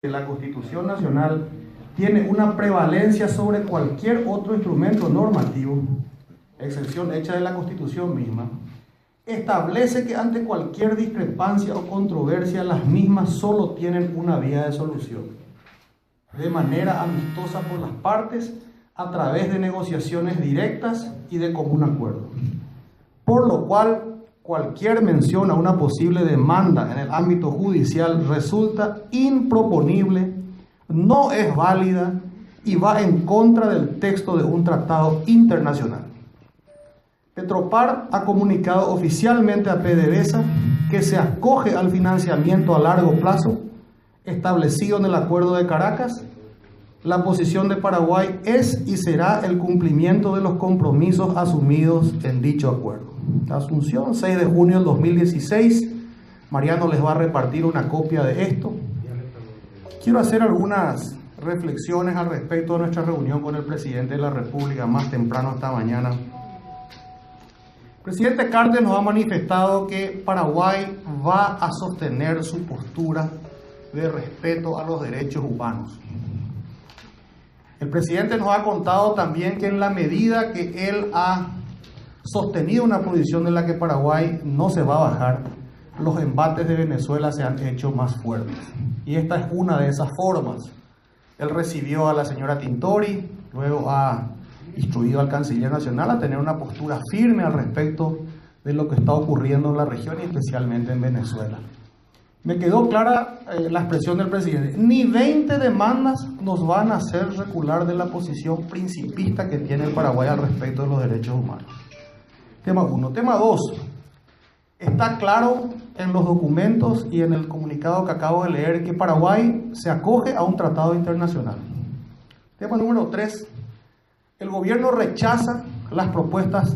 La Constitución Nacional tiene una prevalencia sobre cualquier otro instrumento normativo, excepción hecha de la Constitución misma, establece que ante cualquier discrepancia o controversia las mismas solo tienen una vía de solución, de manera amistosa por las partes, a través de negociaciones directas y de común acuerdo. Por lo cual, cualquier mención a una posible demanda en el ámbito judicial resulta improponible, no es válida y va en contra del texto de un tratado internacional. Petropar ha comunicado oficialmente a PDVSA que se acoge al financiamiento a largo plazo establecido en el Acuerdo de Caracas. La posición de Paraguay es y será el cumplimiento de los compromisos asumidos en dicho acuerdo. Asunción, 6 de junio del 2016. Mariano les va a repartir una copia de esto. Quiero hacer algunas reflexiones al respecto de nuestra reunión con el presidente de la República más temprano esta mañana. El presidente Cartes nos ha manifestado que Paraguay va a sostener su postura de respeto a los derechos humanos. El presidente nos ha contado también que en la medida que él ha sostenido una posición de la que Paraguay no se va a bajar, los embates de Venezuela se han hecho más fuertes. Y esta es una de esas formas. Él recibió a la señora Tintori, luego ha instruido al canciller nacional a tener una postura firme al respecto de lo que está ocurriendo en la región y especialmente en Venezuela. Me quedó clara la expresión del presidente. Ni 20 demandas nos van a hacer recular de la posición principista que tiene el Paraguay al respecto de los derechos humanos. Tema 1. Tema 2. Está claro en los documentos y en el comunicado que acabo de leer que Paraguay se acoge a un tratado internacional. Tema número 3. El gobierno rechaza las propuestas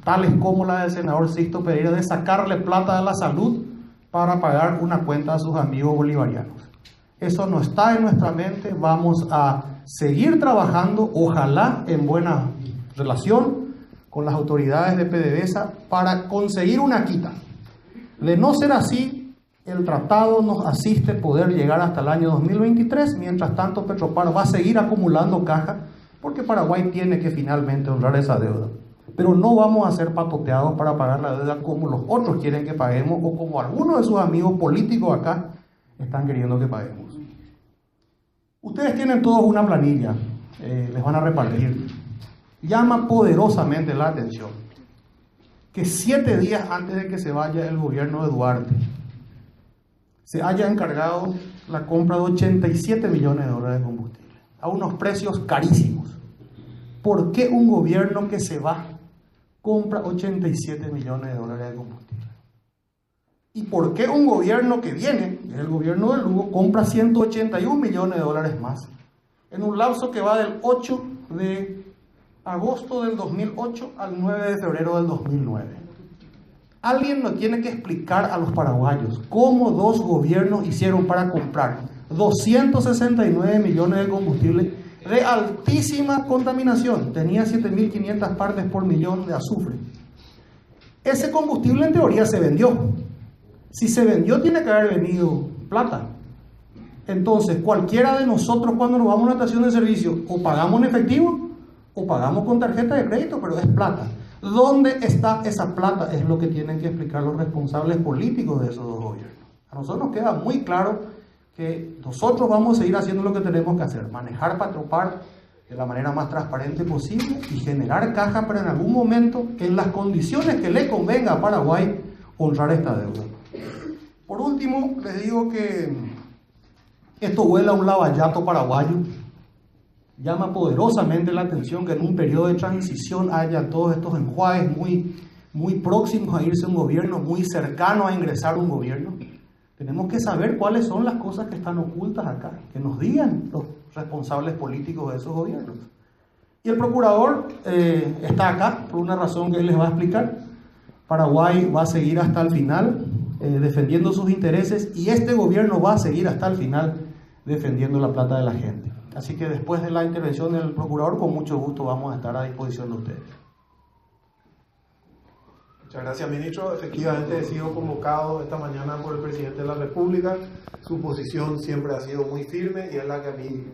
tales como la del senador Sixto Pereira de sacarle plata de la salud para pagar una cuenta a sus amigos bolivarianos. Eso no está en nuestra mente. Vamos a seguir trabajando, ojalá en buena relación con las autoridades de PDVSA, para conseguir una quita. De no ser así, el tratado nos asiste poder llegar hasta el año 2023. Mientras tanto, Petropar va a seguir acumulando caja porque Paraguay tiene que finalmente honrar esa deuda. Pero no vamos a ser patoteados para pagar la deuda como los otros quieren que paguemos o como algunos de sus amigos políticos acá están queriendo que paguemos. Ustedes tienen todos una planilla, les van a repartir. Llama poderosamente la atención que 7 días antes de que se vaya el gobierno de Duarte se haya encargado la compra de 87 millones de dólares de combustible a unos precios carísimos. ¿Por qué un gobierno que se va compra 87 millones de dólares de combustible? ¿Y por qué un gobierno que viene, el gobierno de Lugo, compra 181 millones de dólares más en un lapso que va del 8 de agosto del 2008 al 9 de febrero del 2009? Alguien nos tiene que explicar a los paraguayos cómo dos gobiernos hicieron para comprar 269 millones de combustible de altísima contaminación. Tenía 7.500 partes por millón de azufre. Ese combustible en teoría se vendió. Si se vendió, tiene que haber venido plata. Entonces, cualquiera de nosotros cuando nos vamos a una estación de servicio, o pagamos en efectivo o pagamos con tarjeta de crédito, pero es plata. ¿Dónde está esa plata? Es lo que tienen que explicar los responsables políticos de esos dos gobiernos. A nosotros nos queda muy claro que nosotros vamos a seguir haciendo lo que tenemos que hacer, manejar Petropar de la manera más transparente posible y generar caja para en algún momento, en las condiciones que le convenga a Paraguay, honrar esta deuda. Por último, les digo que esto huele a un lavallato paraguayo. Llama poderosamente la atención que en un periodo de transición haya todos estos enjuagues muy próximos a irse un gobierno, muy cercano a ingresar un gobierno. Tenemos que saber cuáles son las cosas que están ocultas acá, que nos digan los responsables políticos de esos gobiernos. Y el procurador está acá por una razón que él les va a explicar. Paraguay va a seguir hasta el final defendiendo sus intereses y este gobierno va a seguir hasta el final defendiendo la plata de la gente. Así que después de la intervención del procurador, con mucho gusto vamos a estar a disposición de ustedes. Muchas gracias, ministro. Efectivamente, he sido convocado esta mañana por el presidente de la República. Su posición siempre ha sido muy firme y es la que a mí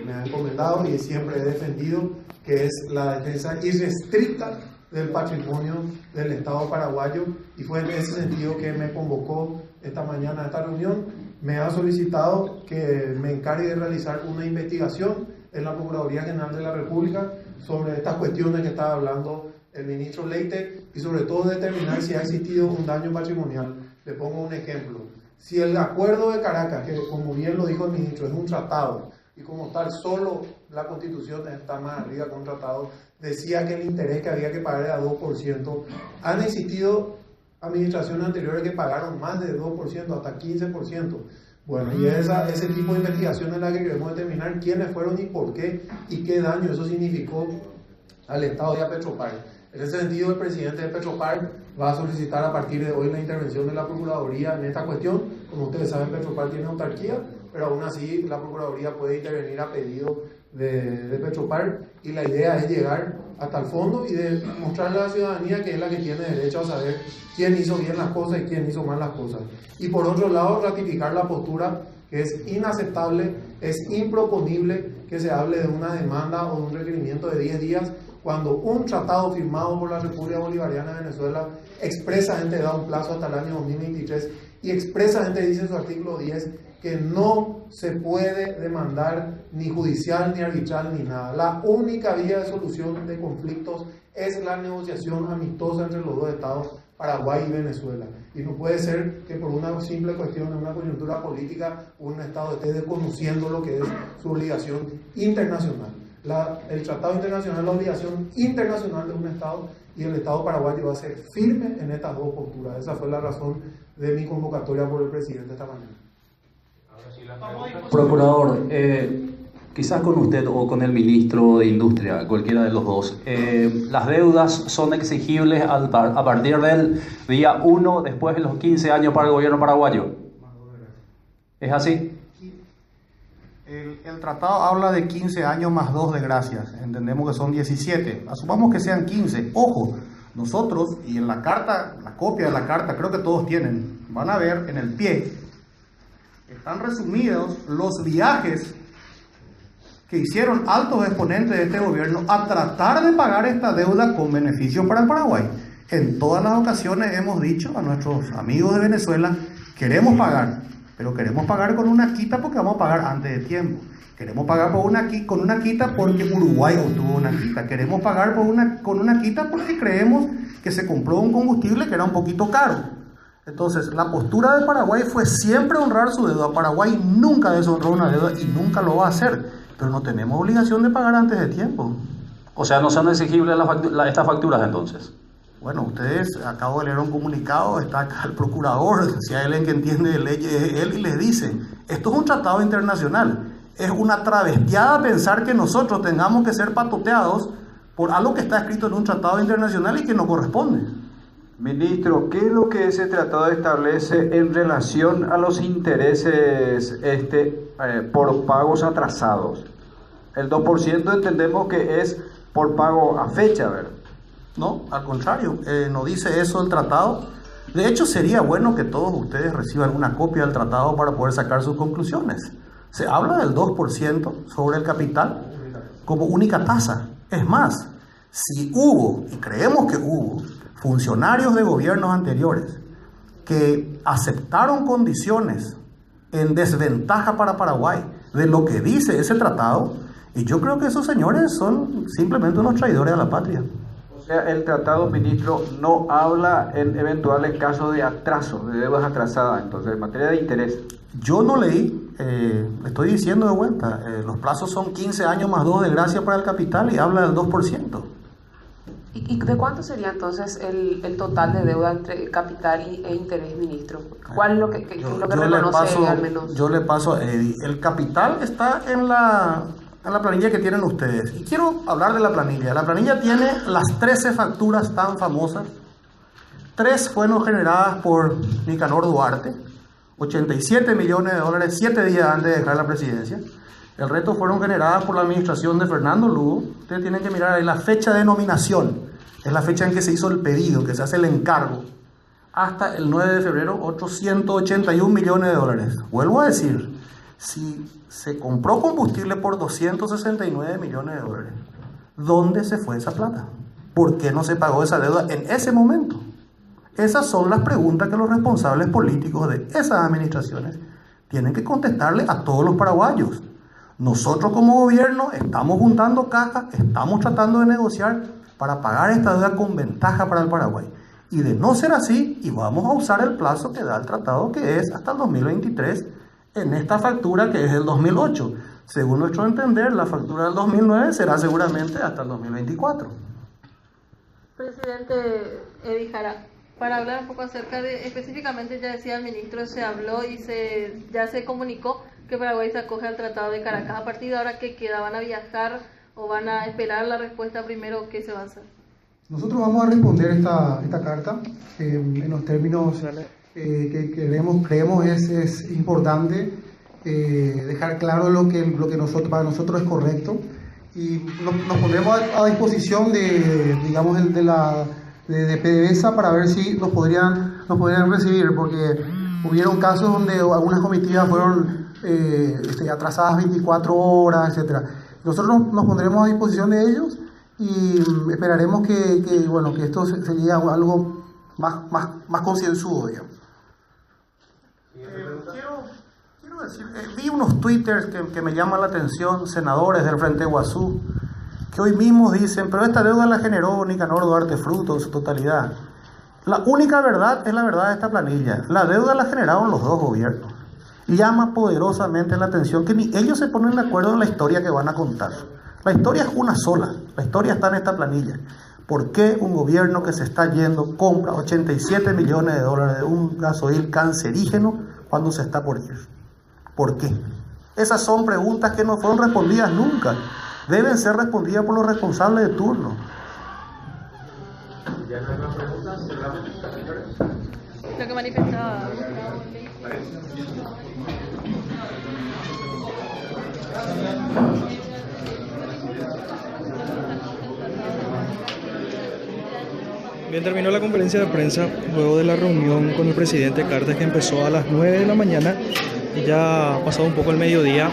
me ha encomendado y siempre he defendido, que es la defensa irrestricta del patrimonio del Estado paraguayo, y fue en ese sentido que me convocó esta mañana a esta reunión. Me ha solicitado que me encargue de realizar una investigación en la Procuraduría General de la República sobre estas cuestiones que estaba hablando el ministro Leite, y sobre todo determinar si ha existido un daño patrimonial. Le pongo un ejemplo. Si el acuerdo de Caracas, que como bien lo dijo el ministro, es un tratado, y como tal solo la Constitución está más arriba que un tratado, decía que el interés que había que pagar era 2%, han existido administraciones anteriores que pagaron más de 2%, hasta 15%. Bueno, y ese tipo de investigación es la que queremos determinar quiénes fueron y por qué, y qué daño eso significó al Estado y a Petropar. En ese sentido, el presidente de Petropar va a solicitar a partir de hoy la intervención de la Procuraduría en esta cuestión. Como ustedes saben, Petropar tiene autarquía, pero aún así la Procuraduría puede intervenir a pedido de Petropar, y la idea es llegar hasta el fondo y de mostrarle a la ciudadanía que es la que tiene derecho a saber quién hizo bien las cosas y quién hizo mal las cosas. Y por otro lado, ratificar la postura que es inaceptable, es improponible que se hable de una demanda o de un requerimiento de 10 días cuando un tratado firmado por la República Bolivariana de Venezuela expresamente da un plazo hasta el año 2023 y expresamente dice en su artículo 10 que no se puede demandar ni judicial, ni arbitral, ni nada. La única vía de solución de conflictos es la negociación amistosa entre los dos estados, Paraguay y Venezuela. Y no puede ser que por una simple cuestión de una coyuntura política un estado esté desconociendo lo que es su obligación internacional. El tratado internacional es la obligación internacional de un estado, y el Estado paraguayo va a ser firme en estas dos posturas. Esa fue la razón de mi convocatoria por el presidente esta mañana. Procurador, quizás con usted o con el ministro de Industria, cualquiera de los dos, las deudas son exigibles a partir del día 1 después de los 15 años para el gobierno paraguayo. ¿Es así? El tratado habla de 15 años más 2 de gracias. Entendemos que son 17. Asumamos que sean 15. Ojo, nosotros, y en la carta, la copia de la carta, creo que todos tienen, van a ver en el pie, están resumidos los viajes que hicieron altos exponentes de este gobierno a tratar de pagar esta deuda con beneficios para el Paraguay. En todas las ocasiones hemos dicho a nuestros amigos de Venezuela, queremos pagar, pero queremos pagar con una quita porque vamos a pagar antes de tiempo. Queremos pagar con una quita porque Uruguay obtuvo una quita. Queremos pagar con una quita porque creemos que se compró un combustible que era un poquito caro. Entonces, la postura de Paraguay fue siempre honrar su deuda. Paraguay nunca deshonró una deuda y nunca lo va a hacer. Pero no tenemos obligación de pagar antes de tiempo. O sea, ¿no son exigibles estas facturas entonces? Bueno, ustedes, acabo de leer un comunicado, está acá el procurador, si hay alguien que entiende de leyes, él, y les dice, esto es un tratado internacional. Es una travestiada pensar que nosotros tengamos que ser patoteados por algo que está escrito en un tratado internacional y que no corresponde. Ministro, ¿qué es lo que ese tratado establece en relación a los intereses por pagos atrasados? El 2% entendemos que es por pago a fecha, ¿verdad? No, al contrario, no dice eso el tratado. De hecho, sería bueno que todos ustedes reciban una copia del tratado para poder sacar sus conclusiones. Se habla del 2% sobre el capital como única tasa. Es más, si hubo, y creemos que hubo, funcionarios de gobiernos anteriores que aceptaron condiciones en desventaja para Paraguay de lo que dice ese tratado, y yo creo que esos señores son simplemente unos traidores a la patria. O sea, el tratado, ministro, no habla en eventuales casos de atraso, de deudas atrasadas, entonces, en materia de interés. Yo no leí, le estoy diciendo de vuelta, los plazos son 15 años más 2 de gracia para el capital y habla del 2%. ¿Y de cuánto sería entonces el total de deuda entre capital e interés, ministro? ¿Cuál es lo que reconoce al menos? Yo le paso a Eddie. El capital está en la planilla que tienen ustedes. Y quiero hablar de la planilla. La planilla tiene las 13 facturas tan famosas. 3 fueron generadas por Nicanor Duarte, 87 millones de dólares 7 días antes de dejar la presidencia. El resto fueron generadas por la administración de Fernando Lugo. Ustedes tienen que mirar ahí la fecha de nominación. es la fecha en que se hizo el pedido, que se hace el encargo, hasta el 9 de febrero, otros 181 millones de dólares. Vuelvo a decir, si se compró combustible por 269 millones de dólares, ¿dónde se fue esa plata? ¿Por qué no se pagó esa deuda en ese momento? Esas son las preguntas que los responsables políticos de esas administraciones tienen que contestarle a todos los paraguayos. Nosotros como gobierno estamos juntando cajas, estamos tratando de negociar para pagar esta deuda con ventaja para el Paraguay. Y de no ser así, y vamos a usar el plazo que da el tratado, que es hasta el 2023, en esta factura que es del 2008. Según nuestro entender, la factura del 2009 será seguramente hasta el 2024. Presidente Edi Jara, para hablar un poco acerca de, específicamente ya decía el ministro, se habló y ya se comunicó que Paraguay se acoge al Tratado de Caracas. A partir de ahora, ¿qué queda? ¿Van a viajar o van a esperar la respuesta primero? ¿Qué se va a hacer? Nosotros vamos a responder esta carta en los términos que creemos es importante dejar claro lo que para nosotros es correcto, y nos pondremos a disposición de PDVSA para ver si nos podrían recibir, porque hubieron casos donde algunas comitivas fueron atrasadas 24 horas, etc. Nosotros nos pondremos a disposición de ellos y esperaremos que esto se llegue a algo más concienzudo, digamos. Quiero decir, vi unos twitters que me llaman la atención, senadores del Frente Guazú, que hoy mismos dicen, pero esta deuda la generó Nicanor Duarte Fruto en su totalidad. La única verdad es la verdad de esta planilla. La deuda la generaron los dos gobiernos. Llama poderosamente la atención que ni ellos se ponen de acuerdo en la historia que van a contar. La historia es una sola, la historia está en esta planilla. ¿Por qué un gobierno que se está yendo compra 87 millones de dólares de un gasoil cancerígeno cuando se está por ir? ¿Por qué? Esas son preguntas que no fueron respondidas nunca. Deben ser respondidas por los responsables de turno. Lo que manifestaba. Bien, terminó la conferencia de prensa luego de la reunión con el presidente Cartes, que empezó a las 9 de la mañana. Ya pasado un poco el mediodía,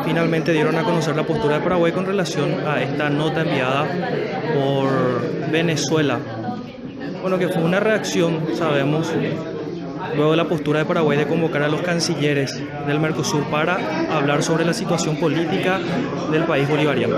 finalmente dieron a conocer la postura de Paraguay con relación a esta nota enviada por Venezuela. Bueno, que fue una reacción, sabemos, luego de la postura de Paraguay de convocar a los cancilleres del Mercosur para hablar sobre la situación política del país bolivariano.